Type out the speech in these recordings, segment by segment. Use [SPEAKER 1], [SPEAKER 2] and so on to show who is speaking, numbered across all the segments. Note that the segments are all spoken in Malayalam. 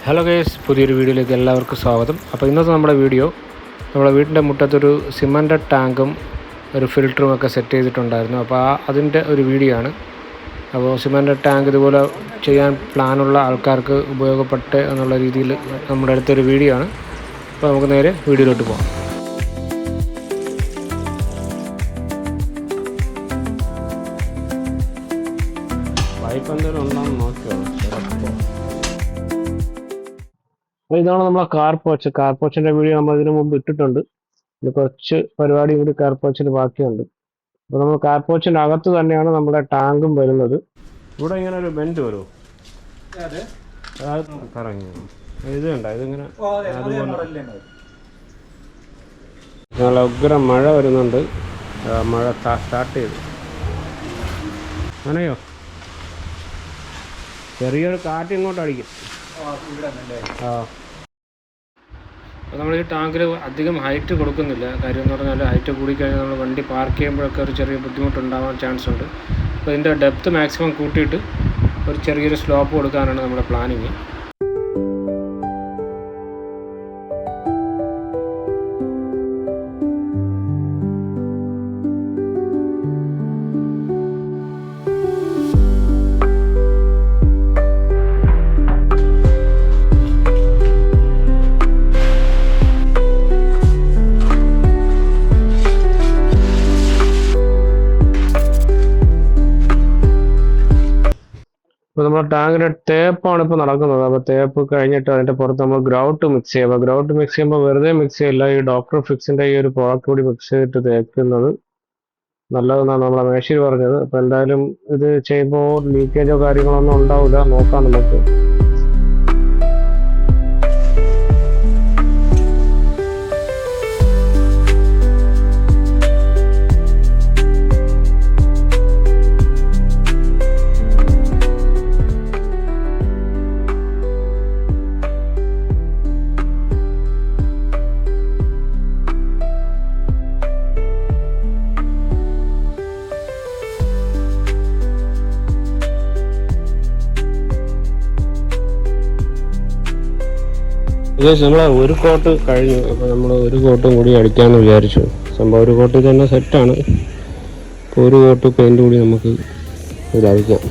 [SPEAKER 1] ഹലോ ഗൈസ്, പുതിയൊരു വീഡിയോയിലേക്ക് എല്ലാവർക്കും സ്വാഗതം. അപ്പോൾ ഇന്നത്തെ നമ്മുടെ വീഡിയോ നമ്മുടെ വീടിൻ്റെ മുറ്റത്തൊരു സിമൻറ്റഡ് ടാങ്കും ഒരു ഫിൽറ്ററും ഒക്കെ സെറ്റ് ചെയ്തിട്ടുണ്ടായിരുന്നു. അപ്പോൾ അതിൻ്റെ ഒരു വീഡിയോ ആണ്. അപ്പോൾ സിമൻറ്റഡ് ടാങ്ക് ഇതുപോലെ ചെയ്യാൻ പ്ലാനുള്ള ആൾക്കാർക്ക് ഉപയോഗപ്പെട്ട് എന്നുള്ള രീതിയിൽ നമ്മുടെ അടുത്തൊരു വീഡിയോ ആണ്. അപ്പോൾ നമുക്ക് നേരെ വീഡിയോയിലോട്ട് പോകാം. പൈപ്പ് എന്തെങ്കിലും ഉണ്ടാകുന്ന നോക്കിയോ? ഇതാണ് നമ്മളെ കാർപോച്ചിൻ്റെ വീഡിയോ നമ്മൾ ഇതിനു മുമ്പ് ഇട്ടിട്ടുണ്ട്. ഇത് കുറച്ച് പരിപാടി കൂടി കാർപോച്ചിന് ബാക്കിയുണ്ട്. അപ്പോൾ നമ്മൾ കാർപോച്ചിൻ്റെ അകത്ത് തന്നെയാണ് നമ്മുടെ ടാങ്കും വരുന്നത്. ഇവിടെ ഇങ്ങനെ ഒരു ബെൻഡ് വരുമോ? കറങ്ങി ഇത് കണ്ട ഇതിങ്ങനെ നല്ല ഉഗ്രം മഴ വരുന്നുണ്ട്. മഴ സ്റ്റാർട്ട് ചെയ്തു. അങ്ങനെയോ ചെറിയൊരു കാറ്റ് ഇങ്ങോട്ട് അടിക്കും. നമ്മൾ ഈ ടാങ്കിൽ അധികം ഹൈറ്റ് കൊടുക്കുന്നില്ല. കാര്യം എന്ന് പറഞ്ഞാൽ ഹൈറ്റ് കൂടിക്കഴിഞ്ഞാൽ നമ്മൾ വണ്ടി പാർക്ക് ചെയ്യുമ്പോഴൊക്കെ ഒരു ചെറിയ ബുദ്ധിമുട്ടുണ്ടാവാൻ ചാൻസ് ഉണ്ട്. അപ്പോൾ ഇതിൻ്റെ ഡെപ്ത്ത് മാക്സിമം കൂട്ടിയിട്ട് ഒരു ചെറിയൊരു സ്ലോപ്പ് കൊടുക്കാനാണ് നമ്മുടെ പ്ലാനിങ്. അപ്പോൾ നമ്മുടെ ടാങ്കിൻ്റെ തേപ്പാണ് ഇപ്പോൾ നടക്കുന്നത്. അപ്പോൾ തേപ്പ് കഴിഞ്ഞിട്ട് അതിൻ്റെ പുറത്ത് നമ്മൾ ഗ്രൗട്ട് മിക്സ് ചെയ്യുക. അപ്പോൾ ഗ്രൗട്ട് മിക്സ് ചെയ്യുമ്പോൾ വെറുതെ മിക്സ് ചെയ്യില്ല, ഈ ഡോക്ടർ ഫിക്സിൻ്റെ ഈ ഒരു പ്രോഡക്റ്റ് കൂടി മിക്സ് ചെയ്തിട്ട് തേക്കുന്നത് നല്ലതെന്നാണ് നമ്മളെ മേശിരി പറഞ്ഞത്. അപ്പോൾ എന്തായാലും ഇത് ചെയ്യുമ്പോൾ ലീക്കേജോ കാര്യങ്ങളൊന്നും ഉണ്ടാവില്ല. നോക്കാം നമുക്ക്. നമ്മൾ ഒരു കോട്ട് കഴിഞ്ഞു. അപ്പോൾ നമ്മൾ ഒരു കോട്ടും കൂടി അടിക്കാമെന്ന് വിചാരിച്ചു. സംഭവം ഒരു കോട്ട് തന്നെ സെറ്റാണ്. അപ്പോൾ ഒരു കോട്ട് പെയിൻറ് കൂടി നമുക്ക് ഇതടിക്കാം.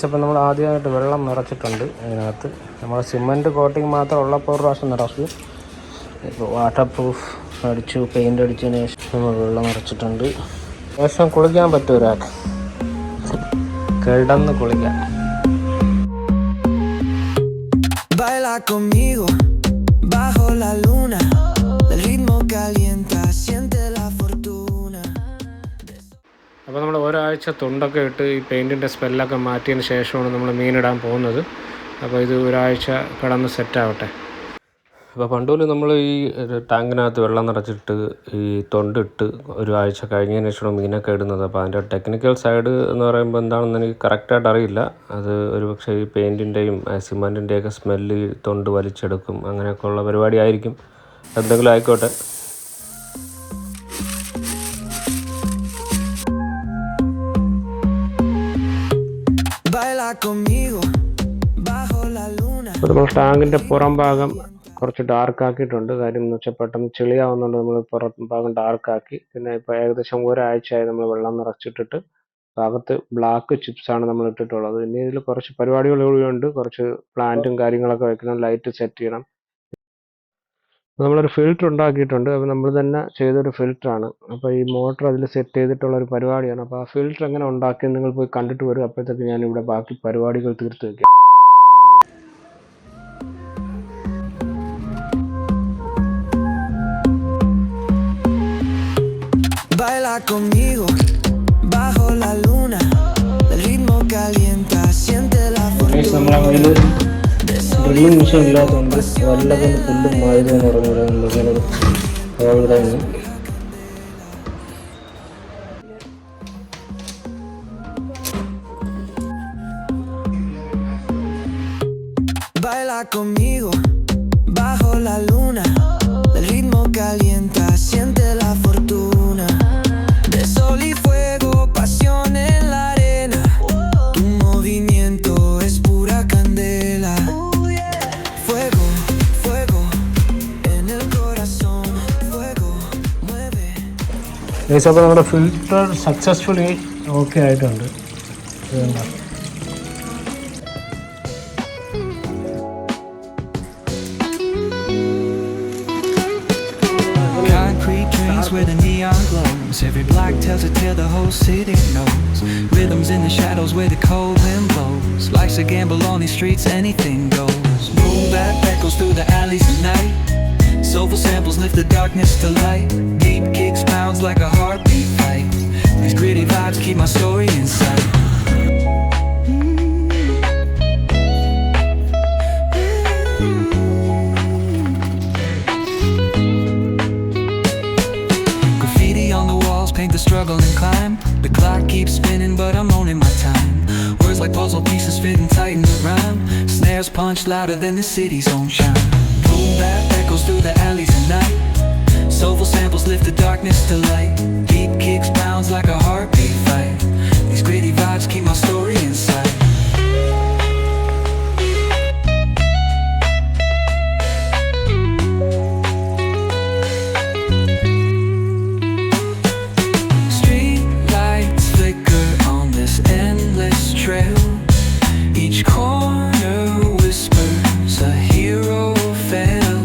[SPEAKER 1] അപ്പോൾ നമ്മൾ ആദ്യമായിട്ട് വെള്ളം നിറച്ചിട്ടുണ്ട്. അതിനകത്ത് നമ്മൾ സിമൻറ്റ് കോട്ടിങ് മാത്രം ഉള്ളപ്പോൾ ഒരു പ്രാവശ്യം നിറച്ചു. ഇപ്പോൾ വാട്ടർ പ്രൂഫ് അടിച്ചു, പെയിൻ്റ് അടിച്ചതിന് ശേഷം നമ്മൾ വെള്ളം നിറച്ചിട്ടുണ്ട്. ശേഷം കുളിക്കാൻ പറ്റും ഒരാൾക്ക്, കിടന്ന് കുളിക്കാം. അപ്പോൾ നമ്മൾ ഒരാഴ്ച തൊണ്ടൊക്കെ ഇട്ട് ഈ പെയിൻറ്റിൻ്റെ സ്മെല്ലൊക്കെ മാറ്റിയതിന് ശേഷമാണ് നമ്മൾ മീനിടാൻ പോകുന്നത്. അപ്പോൾ ഇത് ഒരാഴ്ച കിടന്ന് സെറ്റാവട്ടെ. അപ്പോൾ പണ്ടുപോലെ നമ്മൾ ഈ ടാങ്കിനകത്ത് വെള്ളം നിറച്ചിട്ട് ഈ തൊണ്ടിട്ട് ഒരാഴ്ച കഴിഞ്ഞതിന് ശേഷമാണ് മീനൊക്കെ ഇടുന്നത്. അപ്പോൾ അതിൻ്റെ ടെക്നിക്കൽ സൈഡ് എന്ന് പറയുമ്പോൾ എന്താണെന്ന് എനിക്ക് കറക്റ്റായിട്ട് അറിയില്ല. അത് ഒരു പക്ഷേ ഈ പെയിൻറ്റിൻ്റെയും സിമൻറ്റിൻ്റെയൊക്കെ സ്മെല്ല് തൊണ്ട് വലിച്ചെടുക്കും, അങ്ങനെയൊക്കെ ഉള്ള പരിപാടി ആയിരിക്കും. എന്തെങ്കിലും ആയിക്കോട്ടെ. അപ്പോൾ നമ്മൾ ടാങ്കിൻ്റെ പുറം ഭാഗം കുറച്ച് ഡാർക്ക് ആക്കിയിട്ടുണ്ട്. കാര്യം എന്ന് വെച്ചാൽ പെട്ടെന്ന് ചെളിയാവുന്നുണ്ട്. നമ്മൾ പുറം ഭാഗം ഡാർക്കാക്കി. പിന്നെ ഇപ്പോൾ ഏകദേശം ഒരാഴ്ചയായി നമ്മൾ വെള്ളം നിറച്ചിട്ടിട്ട് ഭാഗത്ത് ബ്ലാക്ക് ചിപ്സാണ് നമ്മൾ ഇട്ടിട്ടുള്ളത്. ഇനി ഇതിൽ കുറച്ച് പരിപാടികൾ കൂടിയുണ്ട്. കുറച്ച് പ്ലാന്റും കാര്യങ്ങളൊക്കെ വെക്കണം, ലൈറ്റ് സെറ്റ് ചെയ്യണം. നമ്മളൊരു ഫിൽറ്റർ ഉണ്ടാക്കിയിട്ടുണ്ട്. അപ്പോൾ നമ്മൾ തന്നെ ചെയ്തൊരു ഫിൽറ്ററാണ്. അപ്പോൾ ഈ മോട്ടർ അതിൽ സെറ്റ് ചെയ്തിട്ടുള്ള ഒരു പരിപാടിയാണ്. അപ്പോൾ ആ ഫിൽറ്റർ എങ്ങനെ ഉണ്ടാക്കിയെന്ന് നിങ്ങൾ പോയി കണ്ടിട്ട് വരും. അപ്പോഴത്തേക്ക് ഞാനിവിടെ ബാക്കി പരിപാടികൾ തീർത്ത് വയ്ക്കാം. Conmigo bajo la luna, el ritmo calienta, siente la fortuna. Drilling machine ഇല്ലാത്തതുകൊണ്ട് വല്ലതും പുല്ലും മാതിരി എന്ന് പറഞ്ഞുകൂടെ.
[SPEAKER 2] Baila conmigo bajo la luna. El ritmo calienta, siente la fortuna. De sol y fuego, pasión en la arena. Tu movimiento es pura candela. Fuego, fuego en el corazón. Fuego mueve.
[SPEAKER 1] അപ്പോൾ നമ്മുടെ ഫിൽറ്റർ സക്സസ്ഫുള്ളി ഓക്കെ ആയിട്ടുണ്ട്.
[SPEAKER 2] Where the neon glows, every block tells a tale the whole city knows. Rhythms in the shadows where the cold wind blows. Life's a gamble on these streets, anything goes. Boom bap echoes through the alleys at night. Soulful samples lift the darkness to light. Deep kicks pounds like a heartbeat fight. These gritty vibes keep my story in sight. Paint the struggle and climb. The clock keeps spinning but I'm owning my time. Words like puzzle pieces fitting tight in the rhyme. Snares punch louder than the city's own chime. Boom bap echoes through the alleys at night. Soulful samples lift the darkness to light. Deep kicks pounds like a heartbeat fight. These gritty vibes keep my story in sight. Each corner whispers a hero fell.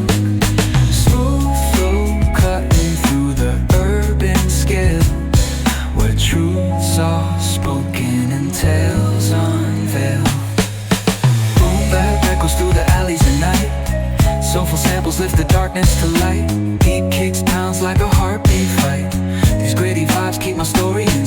[SPEAKER 2] Smooth flow cutting through the urban scale, where truths are spoken and tales unveiled. Boom bap echoes through the alleys at night. Soulful samples lift the darkness to light. Beat kicks pounds like a heartbeat fight. These gritty vibes keep my story in